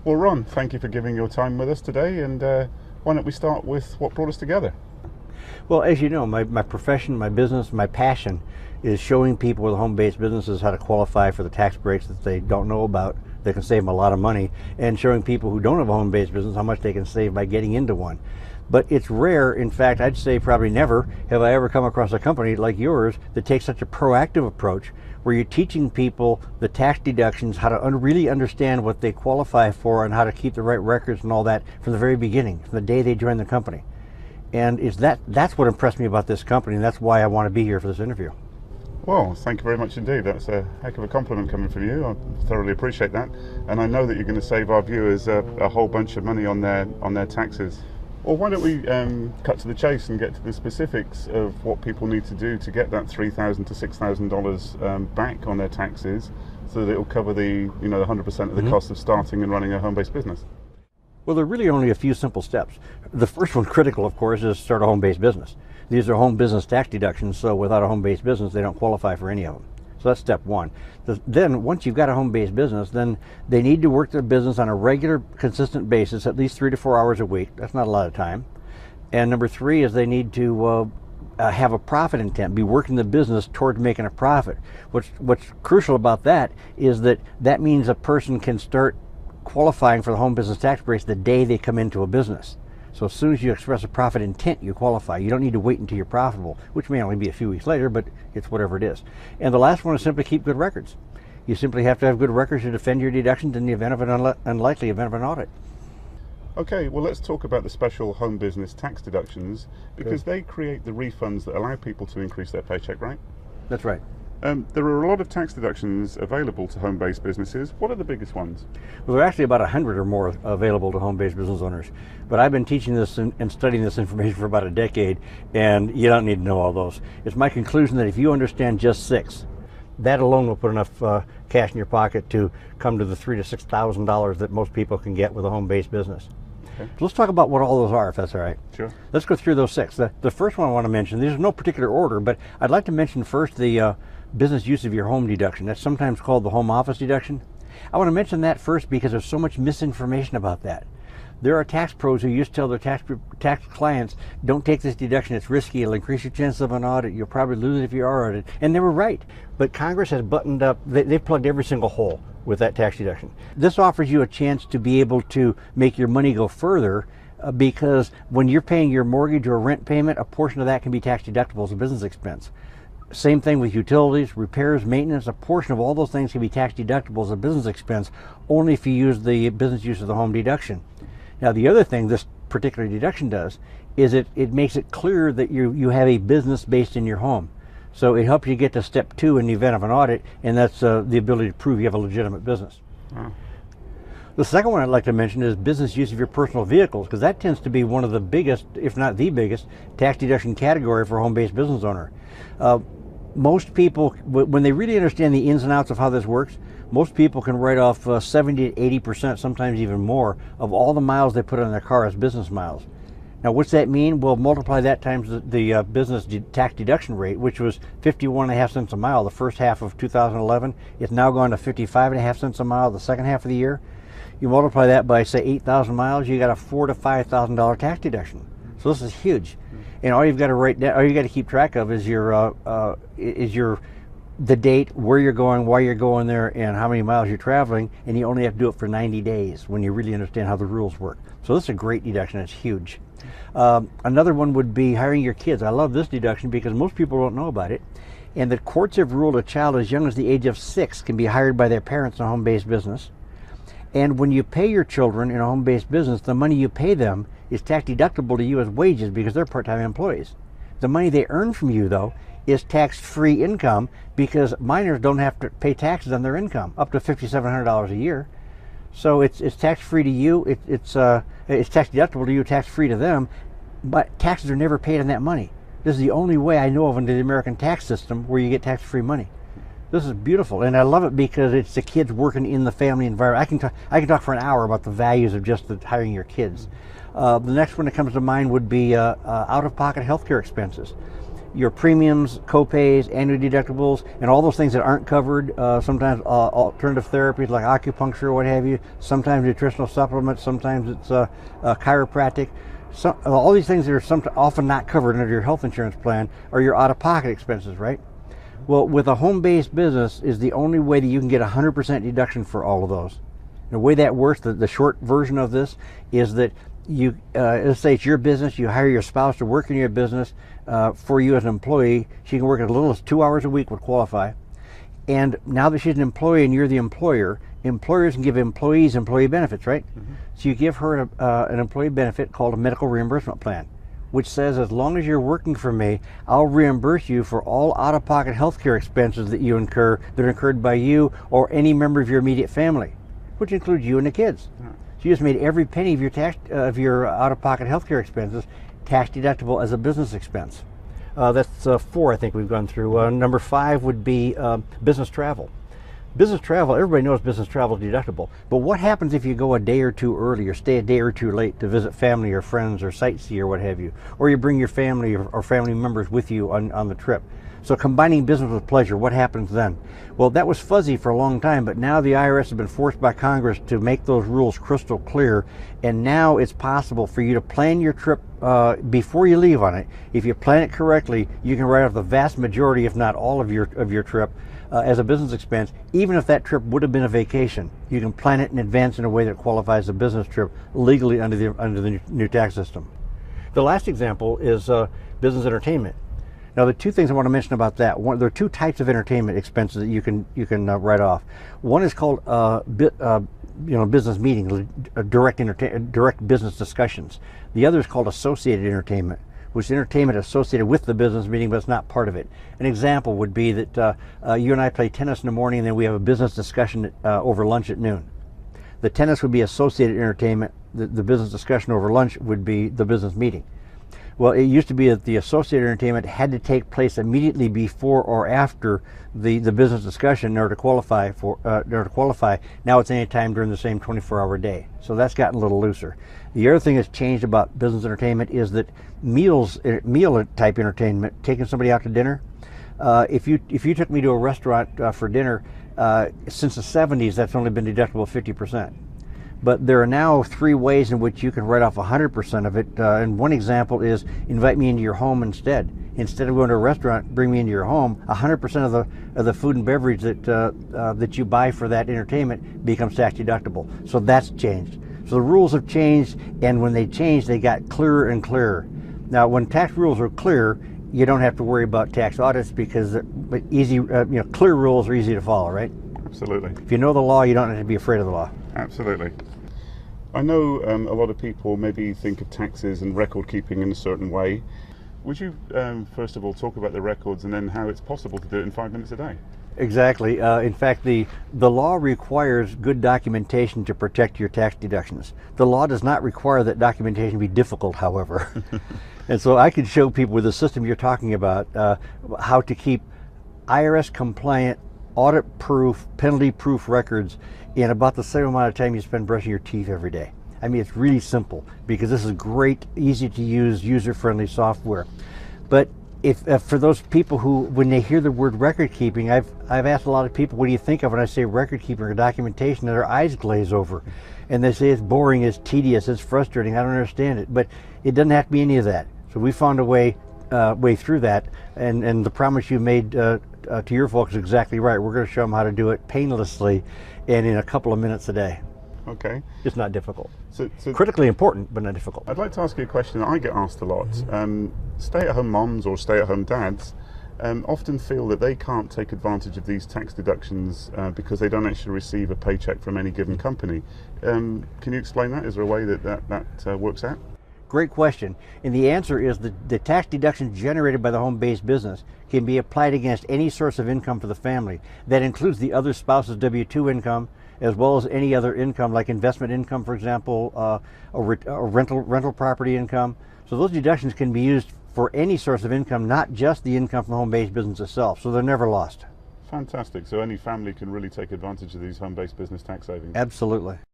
Well, Ron, thank you for giving your time with us today, and why don't we start with what brought us together? Well, as you know, my profession, my business, my passion is showing people with home-based businesses how to qualify for the tax breaks that they don't know about. They can save them a lot of money, and showing people who don't have a home-based business how much they can save by getting into one. But it's rare, in fact, I'd say probably never have I ever come across a company like yours that takes such a proactive approach where you're teaching people the tax deductions, how to really understand what they qualify for and how to keep the right records and all that from the very beginning, from the day they join the company. And that's what impressed me about this company, and that's why I want to be here for this interview. Well, thank you very much indeed. That's a heck of a compliment coming from you. I thoroughly appreciate that, and I know that you're going to save our viewers a whole bunch of money on their taxes. Well, why don't we cut to the chase and get to the specifics of what people need to do to get that $3,000 to $6,000 back on their taxes, so that it will cover the 100% of the cost of starting and running a home-based business. Well, there are really only a few simple steps. The first one, critical, of course, is start a home-based business. These are home business tax deductions, so without a home-based business, they don't qualify for any of them. So that's step one. Then, once you've got a home-based business, then they need to work their business on a regular, consistent basis, at least 3 to 4 hours a week. That's not a lot of time. And number three is they need to have a profit intent, be working the business towards making a profit. What's crucial about that is that means a person can start qualifying for the home business tax breaks the day they come into a business. So as soon as you express a profit intent, you qualify. You don't need to wait until you're profitable, which may only be a few weeks later, but it's whatever it is. And the last one is simply keep good records. You simply have to have good records to defend your deductions in the event of an unlikely event of an audit. Okay, well, let's talk about the special home business tax deductions, because they create the refunds that allow people to increase their paycheck, right? That's right. There are a lot of tax deductions available to home-based businesses. What are the biggest ones? Well, there are actually about 100 or more available to home-based business owners. But I've been teaching this and studying this information for about a decade, and you don't need to know all those. It's my conclusion that if you understand just 6, that alone will put enough cash in your pocket to come to the $3,000 to $6,000 that most people can get with a home-based business. Okay. So let's talk about what all those are, if that's all right. Sure. Let's go through those 6. The first one I want to mention, these are no particular order, but I'd like to mention first the business use of your home deduction. That's sometimes called the home office deduction. I want to mention that first because there's so much misinformation about that. There are tax pros who used to tell their tax clients, don't take this deduction, it's risky, it'll increase your chance of an audit, you'll probably lose it if you are audited. And they were right. But Congress has buttoned up, they've plugged every single hole with that tax deduction. This offers you a chance to be able to make your money go further because when you're paying your mortgage or rent payment, a portion of that can be tax deductible as a business expense. Same thing with utilities, repairs, maintenance. A portion of all those things can be tax deductible as a business expense only if you use the business use of the home deduction. Now, the other thing this particular deduction does is it makes it clear that you have a business based in your home. So it helps you get to step 2 in the event of an audit, and that's the ability to prove you have a legitimate business. Wow. The second one I'd like to mention is business use of your personal vehicles, because that tends to be one of the biggest, if not the biggest, tax deduction category for a home-based business owner. Most people, when they really understand the ins and outs of how this works, most people can write off 70 to 80%, sometimes even more, of all the miles they put on their car as business miles. Now, what's that mean? Well, multiply that times the business tax deduction rate, which was 51.5 cents a mile the first half of 2011. It's now gone to 55.5 cents a mile the second half of the year. You multiply that by, say, 8,000 miles, you got a $4,000 to $5,000 tax deduction. So this is huge. And all you've got to write down, all you got to keep track of is the date, where you're going, why you're going there, and how many miles you're traveling. And you only have to do it for 90 days when you really understand how the rules work. So this is a great deduction. It's huge. Another one would be hiring your kids. I love this deduction because most people don't know about it. And the courts have ruled a child as young as the age of 6 can be hired by their parents in a home-based business. And when you pay your children in a home-based business, the money you pay them is tax deductible to you as wages because they're part-time employees. The money they earn from you, though, is tax-free income because minors don't have to pay taxes on their income, up to $5,700 a year. So it's tax-free to you, it's tax deductible to you, tax-free to them, but taxes are never paid on that money. This is the only way I know of in the American tax system where you get tax-free money. This is beautiful, and I love it because it's the kids working in the family environment. I can talk for an hour about the values of just hiring your kids. The next one that comes to mind would be out-of-pocket healthcare expenses. your premiums, co-pays, annual deductibles, and all those things that aren't covered. Sometimes alternative therapies like acupuncture or what have you. Sometimes nutritional supplements. Sometimes it's chiropractic. All these things that are often not covered under your health insurance plan are your out-of-pocket expenses, right? Well, with a home-based business is the only way that you can get 100% deduction for all of those. The way that works, the short version of this is that you, let's say it's your business, you hire your spouse to work in your business for you as an employee. She can work as little as 2 hours a week would qualify. And now that she's an employee and you're the employer, employers can give employees employee benefits, right? Mm-hmm. So you give her an employee benefit called a medical reimbursement plan, which says as long as you're working for me, I'll reimburse you for all out-of-pocket healthcare expenses that you incur, that are incurred by you or any member of your immediate family, which includes you and the kids. Mm-hmm. So you just made every penny of your out-of-pocket healthcare expenses tax deductible as a business expense. That's 4 I think we've gone through. Number 5 would be business travel. Business travel, everybody knows business travel is deductible, but what happens if you go a day or two early or stay a day or two late to visit family or friends or sightsee or what have you, or you bring your family or family members with you on the trip? So combining business with pleasure, what happens then? Well, that was fuzzy for a long time, but now the IRS has been forced by Congress to make those rules crystal clear, and now it's possible for you to plan your trip before you leave on it. If you plan it correctly, you can write off the vast majority, if not all of your trip as a business expense, even if that trip would have been a vacation. You can plan it in advance in a way that qualifies a business trip legally under the new tax system. The last example is business entertainment. Now, the 2 things I want to mention about that, there are 2 types of entertainment expenses that you can write off. One is called business meetings, direct business discussions. The other is called associated entertainment, which is entertainment associated with the business meeting, but it's not part of it. An example would be that you and I play tennis in the morning, and then we have a business discussion over lunch at noon. The tennis would be associated entertainment. The business discussion over lunch would be the business meeting. Well, it used to be that the associated entertainment had to take place immediately before or after the business discussion in order to qualify. Now it's any time during the same 24-hour day. So that's gotten a little looser. The other thing that's changed about business entertainment is that meal type entertainment, taking somebody out to dinner. If you took me to a restaurant for dinner, since the 70s, that's only been deductible 50%. But there are now 3 ways in which you can write off 100% of it. And one example is invite me into your home instead. Instead of going to a restaurant, bring me into your home. 100% of the food and beverage that you buy for that entertainment becomes tax deductible. So that's changed. So the rules have changed, and when they changed, they got clearer and clearer. Now, when tax rules are clear, you don't have to worry about tax audits because clear rules are easy to follow, right? Absolutely. If you know the law, you don't have to be afraid of the law. Absolutely. I know a lot of people maybe think of taxes and record keeping in a certain way. Would you first of all talk about the records and then how it's possible to do it in 5 minutes a day? Exactly. In fact, the law requires good documentation to protect your tax deductions. The law does not require that documentation be difficult, however. And so I could show people with the system you're talking about how to keep IRS compliant, audit proof, penalty proof records in about the same amount of time you spend brushing your teeth every day. I mean, it's really simple because this is great, easy to use, user-friendly software. But if for those people who, when they hear the word record keeping, I've asked a lot of people, what do you think of when I say record keeping or documentation, and their eyes glaze over. And they say it's boring, it's tedious, it's frustrating, I don't understand it. But it doesn't have to be any of that. So we found a way through that, and the promise you made to your folks is exactly right. We're going to show them how to do it painlessly and in a couple of minutes a day. Okay. It's not difficult. So critically important, but not difficult. I'd like to ask you a question that I get asked a lot. Stay-at-home moms or stay-at-home dads often feel that they can't take advantage of these tax deductions because they don't actually receive a paycheck from any given company. Can you explain that? Is there a way that works out? Great question. And the answer is that the tax deduction generated by the home-based business can be applied against any source of income for the family. That includes the other spouse's W-2 income, as well as any other income like investment income, for example, or rental property income. So those deductions can be used for any source of income, not just the income from the home-based business itself. So they're never lost. Fantastic. So any family can really take advantage of these home-based business tax savings. Absolutely.